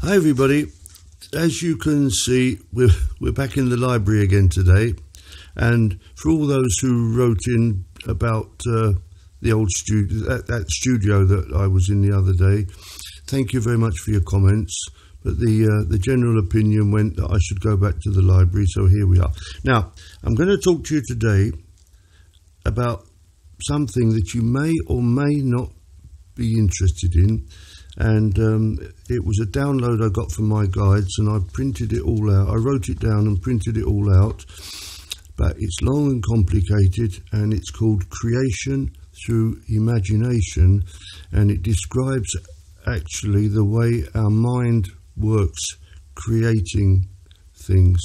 Hi everybody, as you can see we're back in the library again today, and for all those who wrote in about the old studio, that studio that I was in the other day, thank you very much for your comments, but the general opinion went that I should go back to the library, so here we are. Now I'm going to talk to you today about something that you may or may not be interested in. And it was a download I got from my guides, and I printed it all out. I wrote it down and printed it all out, but it's long and complicated, and it's called Creation Through Imagination, and it describes actually the way our mind works creating things.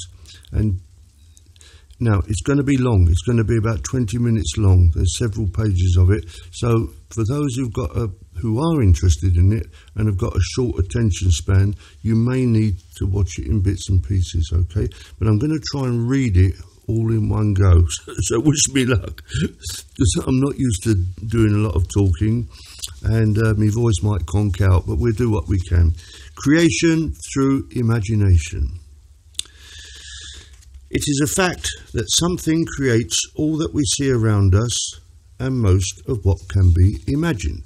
And now it's going to be long. It's going to be about 20 minutes long. There's several pages of it, so for those who are interested in it and have got a short attention span, you may need to watch it in bits and pieces, okay? But I'm going to try and read it all in one go, so wish me luck, because I'm not used to doing a lot of talking, and my voice might conk out, but we'll do what we can. Creation through imagination. It is a fact that something creates all that we see around us and most of what can be imagined.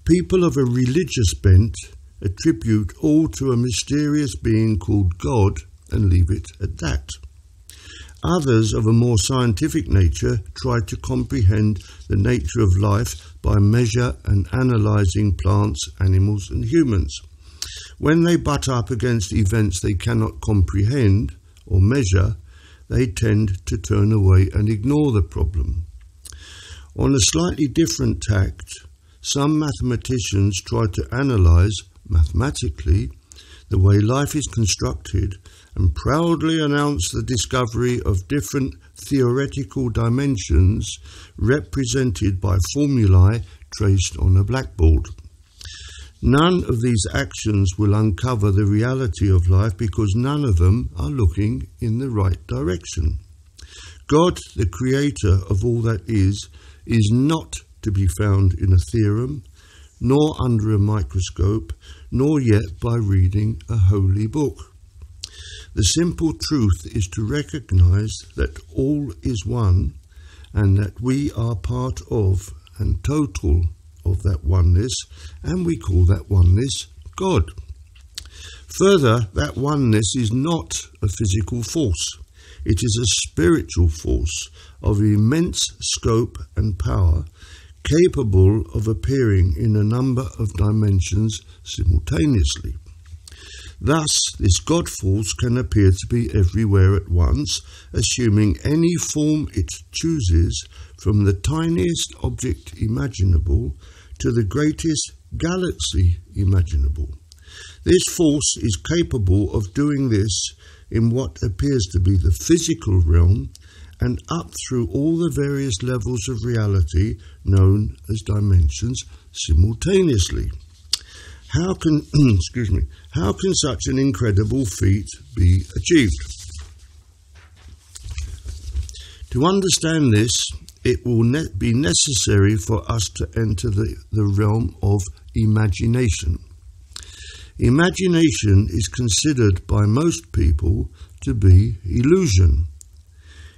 People of a religious bent attribute all to a mysterious being called God and leave it at that. Others of a more scientific nature try to comprehend the nature of life by measure and analysing plants, animals and humans. When they butt up against events they cannot comprehend or measure, they tend to turn away and ignore the problem. On a slightly different tact, some mathematicians try to analyse, mathematically, the way life is constructed and proudly announce the discovery of different theoretical dimensions represented by formulae traced on a blackboard. None of these actions will uncover the reality of life because none of them are looking in the right direction. God, the creator of all that is not to be found in a theorem, nor under a microscope, nor yet by reading a holy book. The simple truth is to recognise that all is one, and that we are part of and total of that oneness, and we call that oneness God. Further, that oneness is not a physical force. It is a spiritual force of immense scope and power, capable of appearing in a number of dimensions simultaneously. Thus, this God force can appear to be everywhere at once, assuming any form it chooses, from the tiniest object imaginable to the greatest galaxy imaginable. This force is capable of doing this in what appears to be the physical realm and up through all the various levels of reality known as dimensions simultaneously. How can, how can such an incredible feat be achieved? To understand this, it will be necessary for us to enter the realm of imagination. Imagination is considered by most people to be illusion.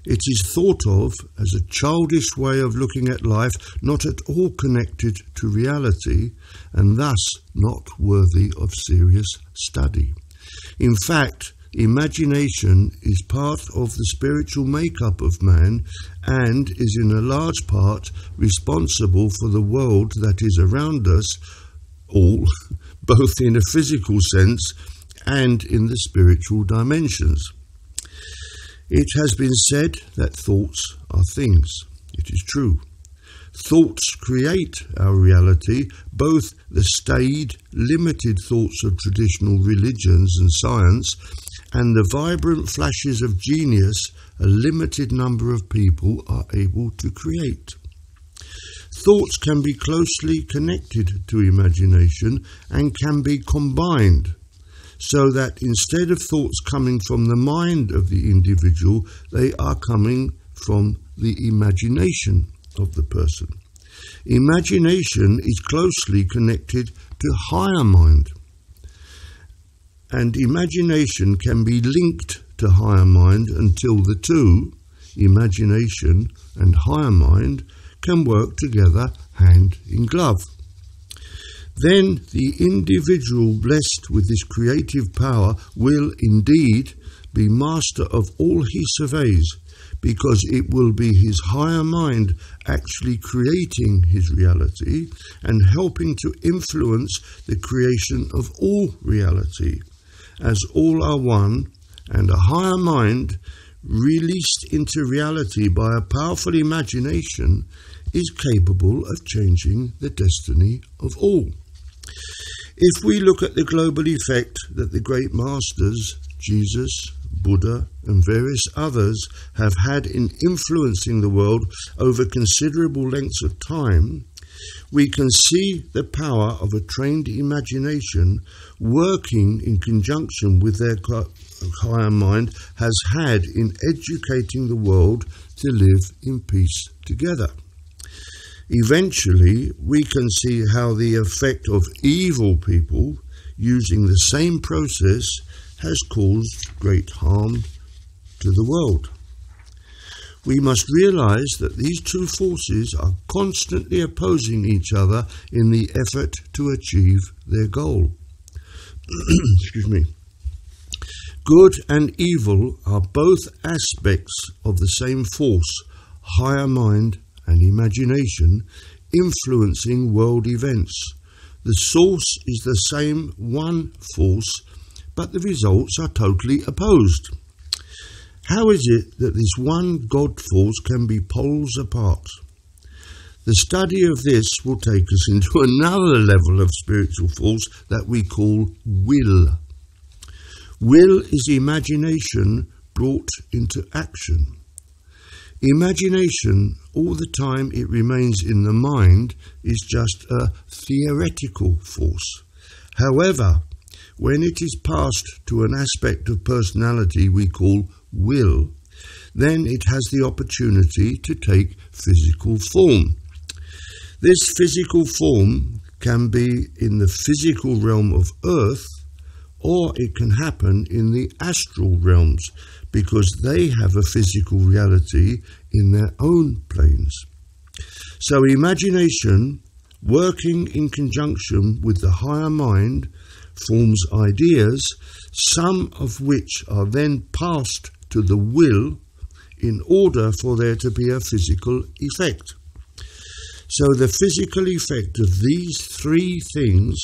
It is thought of as a childish way of looking at life, not at all connected to reality, and thus not worthy of serious study. In fact, imagination is part of the spiritual makeup of man and is in a large part responsible for the world that is around us all, both in a physical sense and in the spiritual dimensions. It has been said that thoughts are things. It is true. Thoughts create our reality, both the staid, limited thoughts of traditional religions and science, and the vibrant flashes of genius a limited number of people are able to create. Thoughts can be closely connected to imagination and can be combined, so that instead of thoughts coming from the mind of the individual, they are coming from the imagination of the person. Imagination is closely connected to higher mind. and imagination can be linked to higher mind until the two, imagination and higher mind, can work together hand in glove. Then the individual blessed with this creative power will indeed be master of all he surveys, because it will be his higher mind actually creating his reality and helping to influence the creation of all reality, as all are one, and a higher mind released into reality by a powerful imagination is capable of changing the destiny of all. If we look at the global effect that the great masters, Jesus, Buddha and various others have had in influencing the world over considerable lengths of time, we can see the power of a trained imagination working in conjunction with their higher mind has had in educating the world to live in peace together. Eventually, we can see how the effect of evil people using the same process has caused great harm to the world. We must realize that these two forces are constantly opposing each other in the effort to achieve their goal. Excuse me. Good and evil are both aspects of the same force, higher mind and imagination, influencing world events. The source is the same one force, but the results are totally opposed. How is it that this one God force can be poles apart? The study of this will take us into another level of spiritual force that we call will. Will is imagination brought into action. Imagination, all the time it remains in the mind, is just a theoretical force. However, when it is passed to an aspect of personality we call will, then it has the opportunity to take physical form. This physical form can be in the physical realm of Earth, or it can happen in the astral realms, because they have a physical reality in their own planes. So imagination, working in conjunction with the higher mind, forms ideas, some of which are then passed to the will in order for there to be a physical effect. So the physical effect of these three things,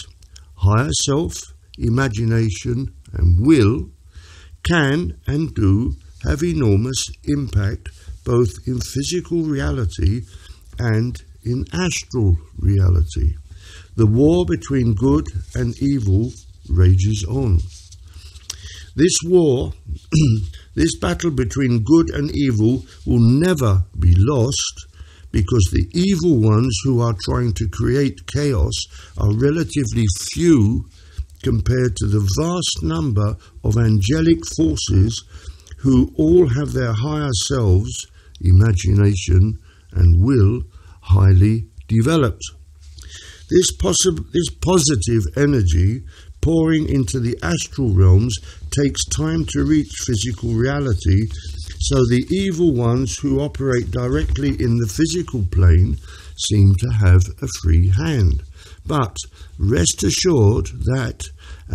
higher self, imagination and will, can and do have enormous impact both in physical reality and in astral reality. The war between good and evil rages on. This war, this battle between good and evil will never be lost, because the evil ones who are trying to create chaos are relatively few compared to the vast number of angelic forces who all have their higher selves, imagination and will, highly developed. This positive energy pouring into the astral realms takes time to reach physical reality, so the evil ones who operate directly in the physical plane seem to have a free hand. But rest assured that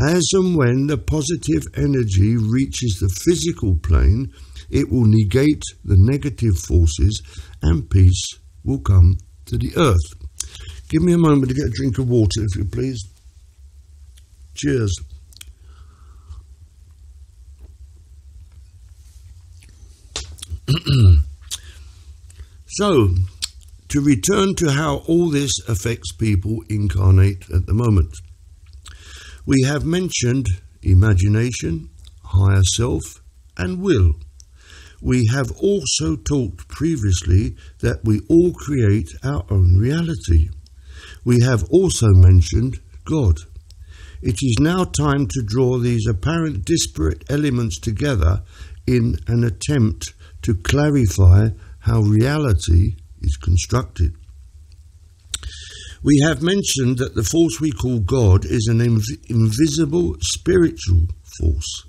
as and when the positive energy reaches the physical plane, it will negate the negative forces and peace will come to the earth. Give me a moment to get a drink of water, if you please. Cheers. So, to return to how all this affects people incarnate at the moment. We have mentioned imagination, higher self, and will. We have also talked previously that we all create our own reality. We have also mentioned God. It is now time to draw these apparent disparate elements together in an attempt to clarify how reality is constructed. We have mentioned that the force we call God is an invisible spiritual force.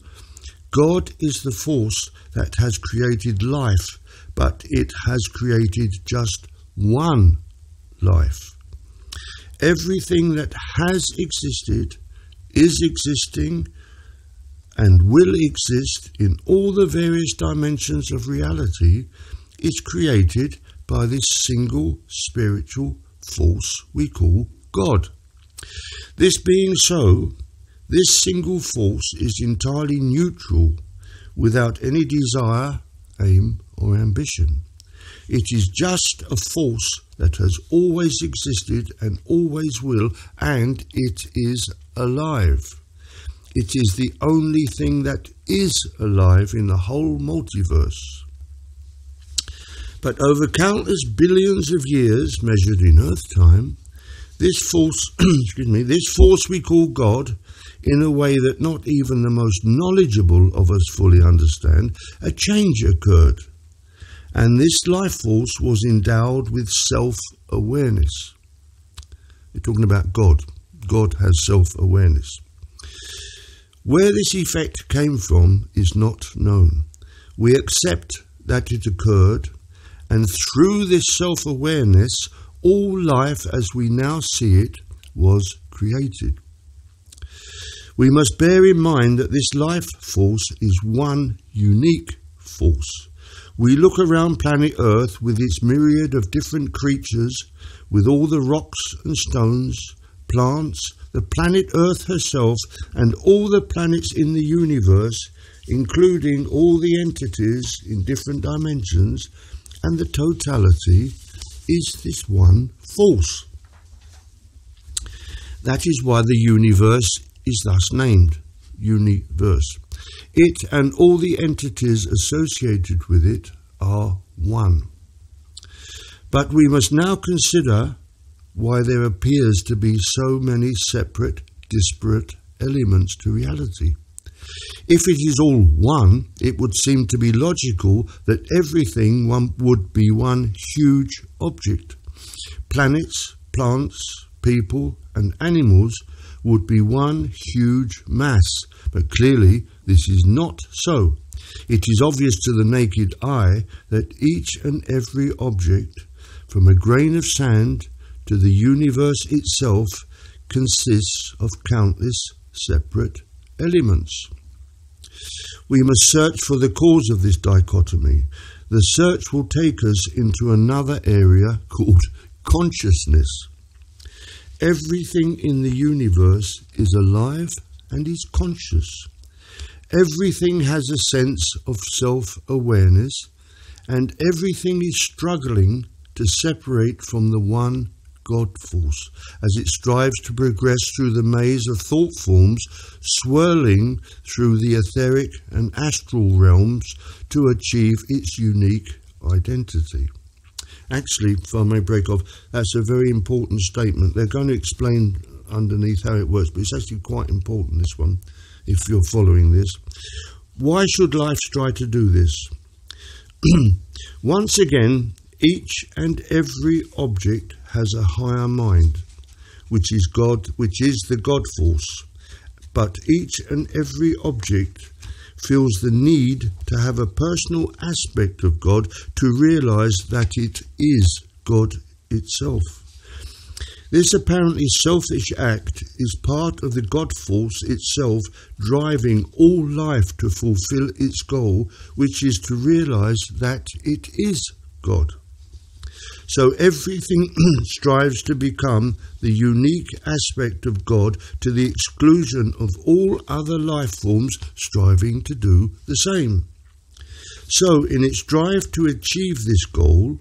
God is the force that has created life, but it has created just one life. Everything that has existed, is existing, and will exist in all the various dimensions of reality is created by this single spiritual force we call God. This being so, this single force is entirely neutral, without any desire, aim, or ambition. It is just a force that has always existed and always will, and it is alive. It is the only thing that is alive in the whole multiverse. But over countless billions of years, measured in Earth time, this force, this force we call God, in a way that not even the most knowledgeable of us fully understand, a change occurred. And this life force was endowed with self-awareness. We're talking about God. God has self-awareness. Where this effect came from is not known. We accept that it occurred, and through this self-awareness, all life as we now see it was created. We must bear in mind that this life force is one unique force. We look around planet Earth with its myriad of different creatures, with all the rocks and stones, plants, the planet Earth herself, and all the planets in the universe, including all the entities in different dimensions, and the totality is this one force. That is why the universe is thus named, universe. It and all the entities associated with it are one. But we must now consider why there appears to be so many separate, disparate elements to reality. If it is all one, it would seem to be logical that everything would be one huge object. Planets, plants, people, and animals would be one huge mass, but clearly this is not so. It is obvious to the naked eye that each and every object, from a grain of sand to the universe itself, consists of countless separate elements. We must search for the cause of this dichotomy. The search will take us into another area called consciousness. Everything in the universe is alive and is conscious. Everything has a sense of self-awareness, and everything is struggling to separate from the one God force as it strives to progress through the maze of thought forms, swirling through the etheric and astral realms to achieve its unique identity. Actually, if I may break off, that's a very important statement. They're going to explain underneath how it works, but it's actually quite important, this one, if you're following this. Why should life try to do this? Once again, each and every object has a higher mind, which is God, which is the God force. But each and every object feels the need to have a personal aspect of God to realize that it is God itself. This apparently selfish act is part of the God force itself driving all life to fulfill its goal, which is to realize that it is God. So everything strives to become the unique aspect of God to the exclusion of all other life forms striving to do the same. So in its drive to achieve this goal,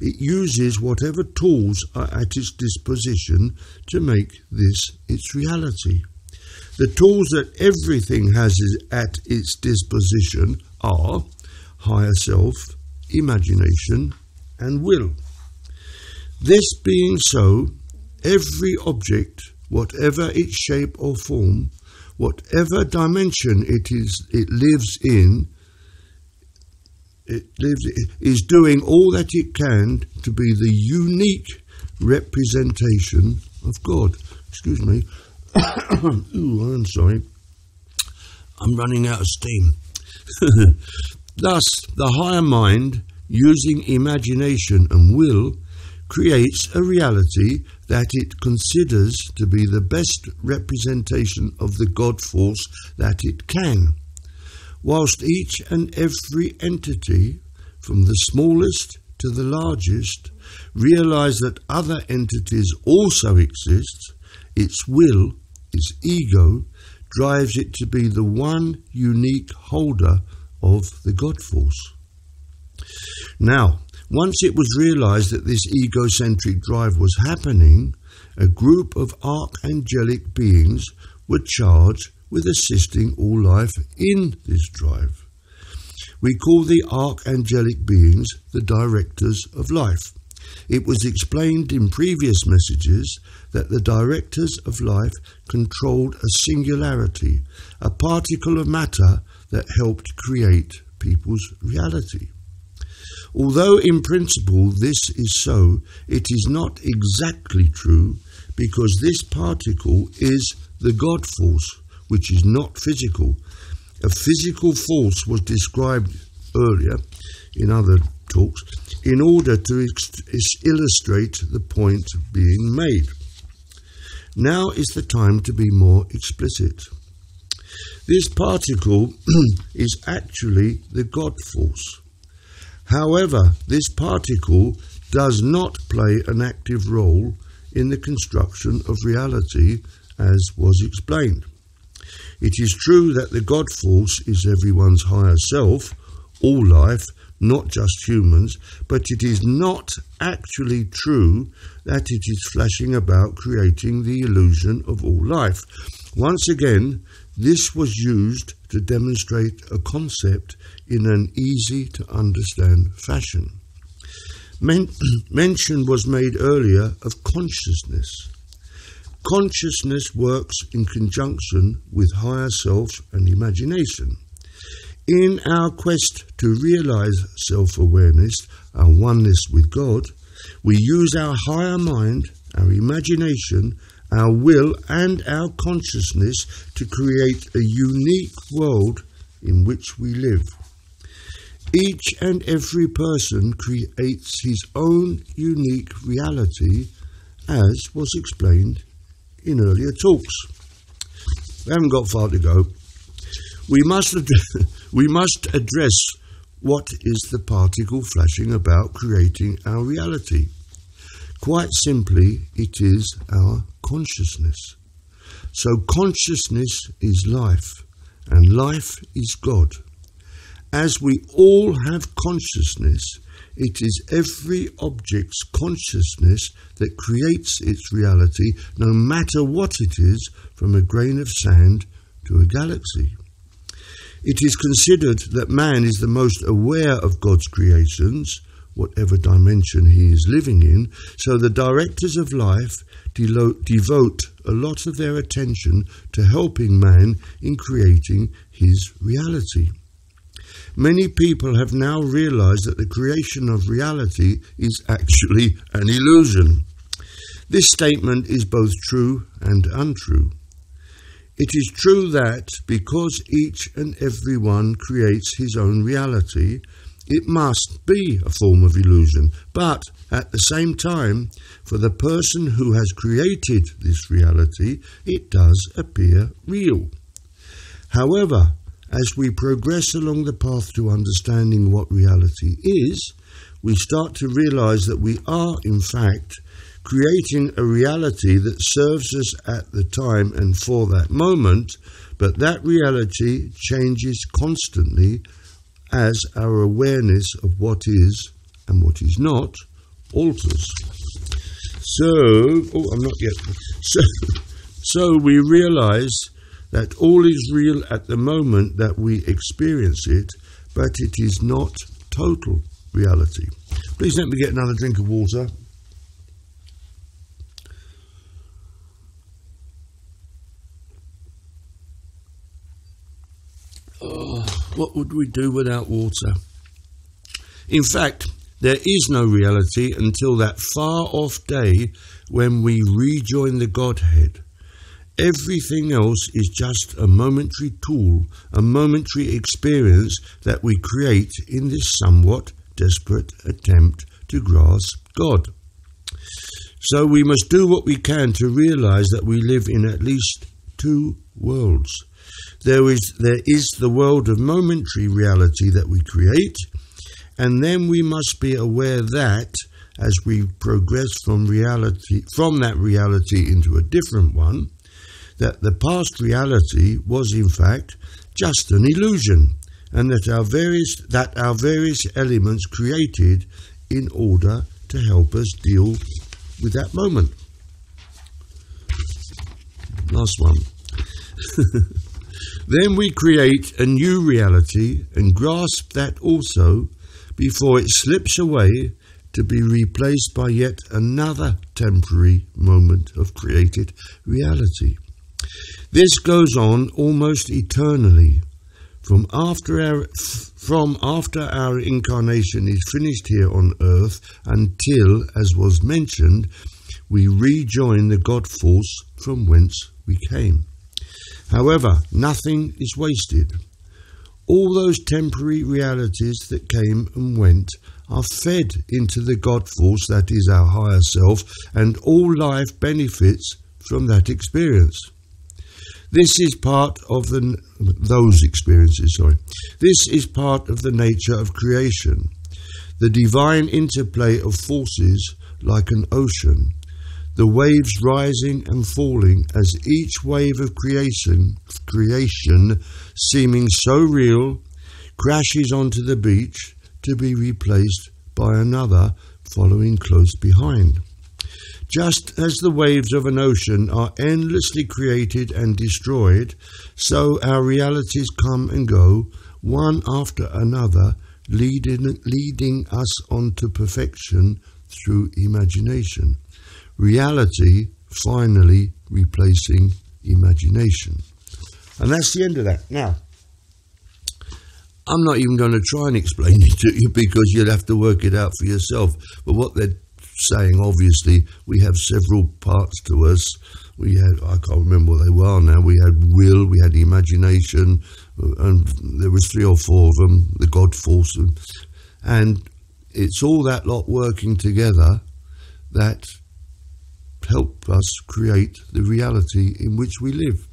it uses whatever tools are at its disposition to make this its reality. The tools that everything has at its disposition are higher self, imagination, and will. This being so, every object, whatever its shape or form, whatever dimension it lives in, is doing all that it can to be the unique representation of God. Excuse me. Ooh, I'm sorry. I'm running out of steam. Thus, the higher mind, using imagination and will, creates a reality that it considers to be the best representation of the God force that it can, whilst each and every entity, from the smallest to the largest, realize that other entities also exist. Its will, its ego, drives it to be the one unique holder of the God force. Now, once it was realized that this egocentric drive was happening, a group of archangelic beings were charged with assisting all life in this drive. We call the archangelic beings the directors of life. It was explained in previous messages that the directors of life controlled a singularity, a particle of matter that helped create people's reality. Although in principle this is so, it is not exactly true, because this particle is the God force, which is not physical. A physical force was described earlier in other talks in order to illustrate the point being made. Now is the time to be more explicit. This particle is actually the God force. However, this particle does not play an active role in the construction of reality, as was explained. It is true that the God force is everyone's higher self, all life, not just humans, but it is not actually true that it is flashing about creating the illusion of all life. Once again, this was used to demonstrate a concept in an easy-to-understand fashion. Mention was made earlier of consciousness. Consciousness works in conjunction with higher self and imagination. In our quest to realize self-awareness, our oneness with God, we use our higher mind, our imagination, our will and our consciousness to create a unique world in which we live. Each and every person creates his own unique reality, as was explained in earlier talks. We haven't got far to go. We must address what is the particle flashing about creating our reality. Quite simply, it is our consciousness. So consciousness is life, and life is God. As we all have consciousness, it is every object's consciousness that creates its reality, no matter what it is, from a grain of sand to a galaxy. It is considered that man is the most aware of God's creations, whatever dimension he is living in, so the directors of life devote a lot of their attention to helping man in creating his reality. Many people have now realized that the creation of reality is actually an illusion. This statement is both true and untrue. It is true that because each and every one creates his own reality, it must be a form of illusion. But at the same time, for the person who has created this reality, it does appear real. However, as we progress along the path to understanding what reality is, we start to realize that we are, in fact, creating a reality that serves us at the time and for that moment, but that reality changes constantly as our awareness of what is and what is not alters. So we realize that all is real at the moment that we experience it, but it is not total reality. Please let me get another drink of water. What would we do without water? In fact, There is no reality until that far-off day when we rejoin the Godhead. Everything else is just a momentary tool, a momentary experience that we create in this somewhat desperate attempt to grasp God. So we must do what we can to realize that we live in at least two worlds. There is the world of momentary reality that we create, and then we must be aware that as we progress from that reality into a different one, that the past reality was in fact just an illusion, and that our various elements created in order to help us deal with that moment. Last one. Then we create a new reality and grasp that also before it slips away to be replaced by yet another temporary moment of created reality. This goes on almost eternally, from after our incarnation is finished here on earth until, as was mentioned, we rejoin the God force from whence we came. However, nothing is wasted. All those temporary realities that came and went are fed into the God force that is our higher self, and all life benefits from that experience. This is part of those experiences. This is part of the nature of creation, the divine interplay of forces like an ocean, the waves rising and falling as each wave of creation seeming so real crashes onto the beach to be replaced by another following close behind. Just as the waves of an ocean are endlessly created and destroyed, so our realities come and go, one after another, leading us on to perfection through imagination. Reality finally replacing imagination. And that's the end of that. Now, I'm not even going to try and explain it to you because you'll have to work it out for yourself. But what they're saying, obviously, we have several parts to us. We had, I can't remember what they were now, we had will, we had imagination, and there was 3 or 4 of them, the God force. And it's all that lot working together that help us create the reality in which we live,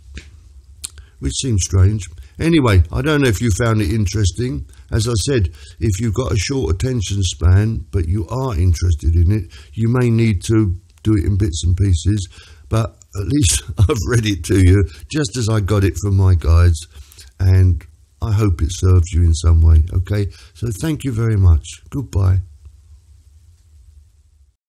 which seems strange. Anyway, I don't know if you found it interesting. As I said, if you've got a short attention span, but you are interested in it, you may need to do it in bits and pieces, but at least I've read it to you, just as I got it from my guides, and I hope it serves you in some way, okay? So thank you very much. Goodbye.